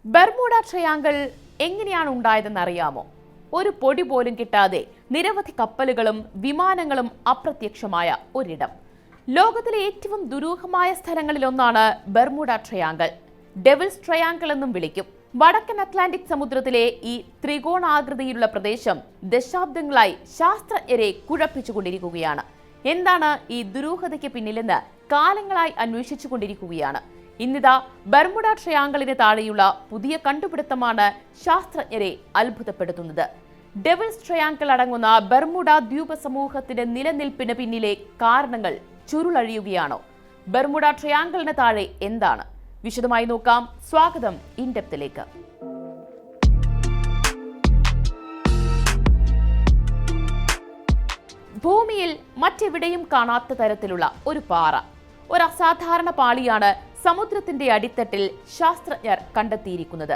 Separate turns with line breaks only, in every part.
Bermuda triangle എങ്ങനെയാണ് ഉണ്ടായതെന്ന് അറിയാമോ? ഒരു പൊടി പോലും കിട്ടാതെ നിരവധി കപ്പലുകളും വിമാനങ്ങളും അപ്രത്യക്ഷമായ ഒരിടം. ലോകത്തിലെ ഏറ്റവും ദുരൂഹമായ സ്ഥലങ്ങളിലൊന്നാണ് ബർമുഡ ട്രയാങ്കിൾ. ഡെവിൾസ് ട്രയാങ്കിൾ എന്നും വിളിക്കും. വടക്കൻ അറ്റ്ലാന്റിക് സമുദ്രത്തിലെ ഈ ത്രികോണാകൃതിയിലുള്ള പ്രദേശം ദശാബ്ദങ്ങളായി ശാസ്ത്രജ്ഞരെ കുഴപ്പിച്ചുകൊണ്ടിരിക്കുകയാണ്. എന്താണ് ഈ ദുരൂഹതയ്ക്ക് പിന്നിലെന്ന് കാലങ്ങളായി അന്വേഷിച്ചുകൊണ്ടിരിക്കുകയാണ്. ഇന്നിതാ ബർമുഡ ട്രയാങ്കിളിന് താഴെയുള്ള പുതിയ കണ്ടുപിടുത്തമാണ് ശാസ്ത്രജ്ഞരെ അത്ഭുതപ്പെടുത്തുന്നത്. ഡെവിൾസ് ട്രയാങ്കിൾ അടങ്ങുന്ന ബർമുഡ ദ്വീപ സമൂഹത്തിന്റെ നിലനിൽപ്പിന് പിന്നിലെ കാരണങ്ങൾ ചുരുളഴിയുകയാണോ? ബർമുഡ ട്രയാങ്കിളിന് താഴെ എന്താണ്? വിശദമായി നോക്കാം. സ്വാഗതം ഇൻഡെപ്തിലേക്ക്. ഭൂമിയിൽ മറ്റെവിടെയും കാണാത്ത തരത്തിലുള്ള ഒരു പാറ, ഒരു അസാധാരണ പാളിയാണ് സമുദ്രത്തിന്റെ അടിത്തട്ടിൽ ശാസ്ത്രജ്ഞർ കണ്ടെത്തിയിരിക്കുന്നത്.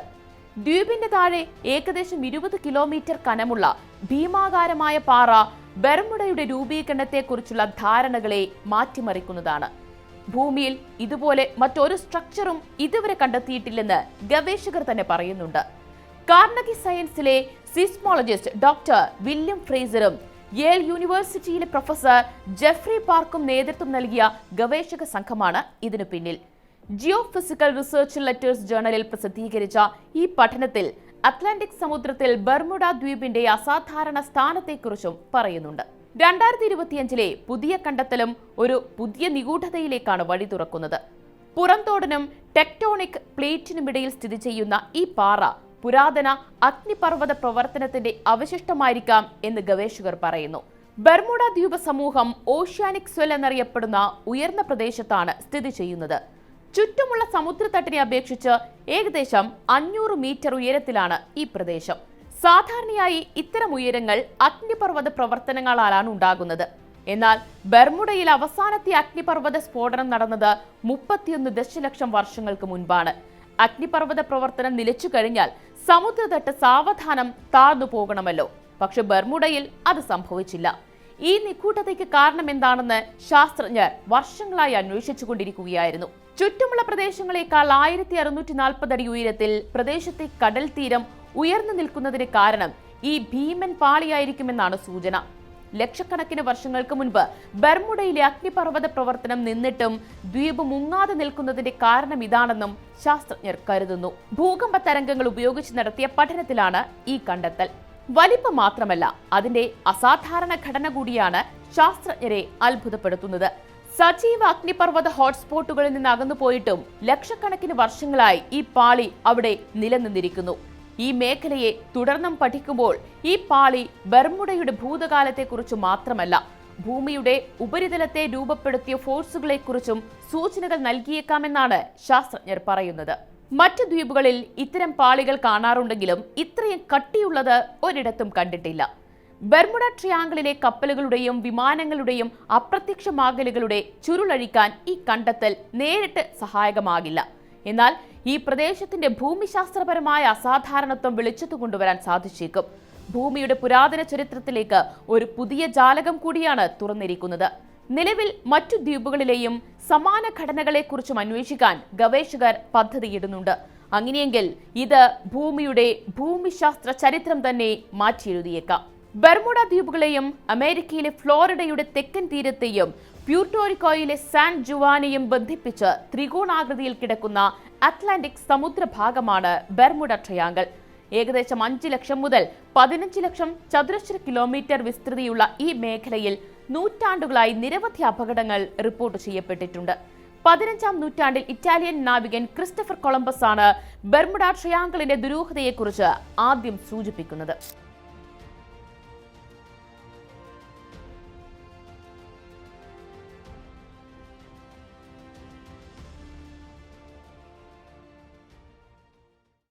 ദ്വീപിന്റെ താഴെ ഏകദേശം 20 കിലോമീറ്റർ കനമുള്ള ഭീമാകാരമായ പാറ ബർമുഡയുടെ രൂപീകരണത്തെക്കുറിച്ചുള്ള ധാരണകളെ മാറ്റിമറിക്കുന്നതാണ്. ഭൂമിയിൽ ഇതുപോലെ മറ്റൊരു സ്ട്രക്ചറും ഇതുവരെ കണ്ടെത്തിയിട്ടില്ലെന്ന് ഗവേഷകർ തന്നെ പറയുന്നുണ്ട്. കാർണഗി സയൻസിലെ സിസ്മോളജിസ്റ്റ് ഡോക്ടർ വില്യം ഫ്രേസറും യേൽ യൂണിവേഴ്സിറ്റിയിലെ പ്രൊഫസർ ജെഫ്രി പാർക്കും നേതൃത്വം നൽകിയ ഗവേഷക സംഘമാണ് ഇതിനു പിന്നിൽ. ജിയോ ഫിസിക്കൽ റിസർച്ച് ലെറ്റേഴ്സ് ജേണലിൽ പ്രസിദ്ധീകരിച്ച ഈ പഠനത്തിൽ അറ്റ്ലാന്റിക് സമുദ്രത്തിൽ ബർമുഡ ദ്വീപിന്റെ അസാധാരണ സ്ഥാനത്തെക്കുറിച്ചും പറയുന്നുണ്ട്. 2025 പുതിയ കണ്ടെത്തലും ഒരു പുതിയ നിഗൂഢതയിലേക്കാണ് വഴി തുറക്കുന്നത്. പുറംതോടിനും ടെക്ടോണിക് പ്ലേറ്റിനുമിടയിൽ സ്ഥിതി ചെയ്യുന്ന ഈ പാറ പുരാതന അഗ്നിപർവ്വത പ്രവർത്തനത്തിന്റെ അവശിഷ്ടമായിരിക്കാം എന്ന് ഗവേഷകർ പറയുന്നു. ബർമുഡ ദ്വീപ സമൂഹം ഓഷ്യാനിക് സ്വെൽ എന്നറിയപ്പെടുന്ന ഉയർന്ന പ്രദേശത്താണ് സ്ഥിതി ചെയ്യുന്നത്. ചുറ്റുമുള്ള സമുദ്രത്തട്ടിനെ അപേക്ഷിച്ച് ഏകദേശം 500 മീറ്റർ ഉയരത്തിലാണ് ഈ പ്രദേശം. സാധാരണയായി ഇത്തരം ഉയരങ്ങൾ അഗ്നിപർവ്വത പ്രവർത്തനങ്ങളാലാണ് ഉണ്ടാകുന്നത്. എന്നാൽ ബർമുഡയിൽ അവസാനത്തെ അഗ്നിപർവ്വത സ്ഫോടനം നടന്നത് 31 ദശലക്ഷം വർഷങ്ങൾക്ക് മുൻപാണ്. അഗ്നിപർവ്വത പ്രവർത്തനം നിലച്ചു കഴിഞ്ഞാൽ സമുദ്രതട്ട് സാവധാനം താഴ്ന്നു പോകണമല്ലോ. പക്ഷെ ബർമുഡയിൽ അത് സംഭവിച്ചില്ല. ഈ നിഗൂഢതയ്ക്ക് കാരണം എന്താണെന്ന് ശാസ്ത്രജ്ഞർ വർഷങ്ങളായി അന്വേഷിച്ചുകൊണ്ടിരിക്കുകയായിരുന്നു. ചുറ്റുമുള്ള പ്രദേശങ്ങളെക്കാൾ 1640 അടി ഉയരത്തിൽ പ്രദേശത്തെ കടൽ തീരം ഉയർന്നു നിൽക്കുന്നതിന് കാരണം ഈ ഭീമൻ പാളിയായിരിക്കുമെന്നാണ് സൂചന. ലക്ഷക്കണക്കിന് വർഷങ്ങൾക്ക് മുൻപ് ബർമുഡയിലെ അഗ്നിപർവ്വത പ്രവർത്തനം നിന്നിട്ടും ദ്വീപ് മുങ്ങാതെ നിൽക്കുന്നതിന്റെ കാരണം ഇതാണെന്നും ശാസ്ത്രജ്ഞർ കരുതുന്നു. ഭൂകമ്പ തരംഗങ്ങൾ ഉപയോഗിച്ച് നടത്തിയ പഠനത്തിലാണ് ഈ കണ്ടെത്തൽ. വലിപ്പം മാത്രമല്ല, അതിന്റെ അസാധാരണ ഘടന കൂടിയാണ് ശാസ്ത്രജ്ഞരെ അത്ഭുതപ്പെടുത്തുന്നത്. സജീവ അഗ്നിപർവ്വത ഹോട്ട്സ്പോട്ടുകളിൽ നിന്ന് അകന്നു പോയിട്ടും ലക്ഷക്കണക്കിന് വർഷങ്ങളായി ഈ പാളി അവിടെ നിലനിന്നിരിക്കുന്നു. ഈ മേഖലയെ തുടർന്നും പഠിക്കുമ്പോൾ ഈ പാളി ബർമുഡയുടെ ഭൂതകാലത്തെക്കുറിച്ച് മാത്രമല്ല, ഭൂമിയുടെ ഉപരിതലത്തെ രൂപപ്പെടുത്തിയ ഫോഴ്സുകളെക്കുറിച്ചും സൂചനകൾ നൽകിയേക്കാമെന്നാണ് ശാസ്ത്രജ്ഞർ പറയുന്നത്. മറ്റു ദ്വീപുകളിൽ ഇത്തരം പാളികൾ കാണാറുണ്ടെങ്കിലും ഇത്രയും കട്ടിയുള്ളത് ഒരിടത്തും കണ്ടിട്ടില്ല. ബർമുഡ ട്രയാങ്കിളിലെ കപ്പലുകളുടെയും വിമാനങ്ങളുടെയും അപ്രത്യക്ഷമാകലുകളുടെ ചുരുളഴിക്കാൻ ഈ കണ്ടെത്തൽ നേരിട്ട് സഹായകമാകില്ല. എന്നാൽ ഈ പ്രദേശത്തിന്റെ ഭൂമിശാസ്ത്രപരമായ അസാധാരണത്വം വെളിച്ചത്തു കൊണ്ടുവരാൻ സാധിച്ചേക്കും. ഭൂമിയുടെ പുരാതന ചരിത്രത്തിലേക്ക് ഒരു പുതിയ ജാലകം കൂടിയാണ് തുറന്നിരിക്കുന്നത്. നിലവിൽ മറ്റു ദ്വീപുകളിലെയും സമാന ഘടനകളെക്കുറിച്ചും അന്വേഷിക്കാൻ ഗവേഷകർ പദ്ധതിയിടുന്നുണ്ട്. അങ്ങനെയെങ്കിൽ ഇത് ഭൂമിയുടെ ഭൂമിശാസ്ത്ര ചരിത്രം തന്നെ മാറ്റിയെഴുതിയേക്കാം. ബർമുഡ ദ്വീപുകളെയും അമേരിക്കയിലെ ഫ്ലോറിഡയുടെ തെക്കൻ തീരത്തെയും പ്യൂർട്ടോറിക്കോയിലെ സാൻ ജുവാനെയും ബന്ധിപ്പിച്ച് ത്രികോണാകൃതിയിൽ കിടക്കുന്ന അറ്റ്ലാന്റിക് സമുദ്രഭാഗമാണ് ബർമുഡ ട്രയാങ്കിൾ. ഏകദേശം 5 ലക്ഷം മുതൽ 15 ലക്ഷം ചതുരശ്ര കിലോമീറ്റർ വിസ്തൃതിയുള്ള ഈ മേഖലയിൽ നൂറ്റാണ്ടുകളായി നിരവധി അപകടങ്ങൾ റിപ്പോർട്ട് ചെയ്യപ്പെട്ടിട്ടുണ്ട്. 15ാം നൂറ്റാണ്ടിൽ ഇറ്റാലിയൻ നാവികൻ ക്രിസ്റ്റഫർ കൊളംബസ് ആണ് ബർമുഡ ട്രയാങ്കിളിന്റെ ദുരൂഹതയെക്കുറിച്ച് ആദ്യം സൂചിപ്പിക്കുന്നത്.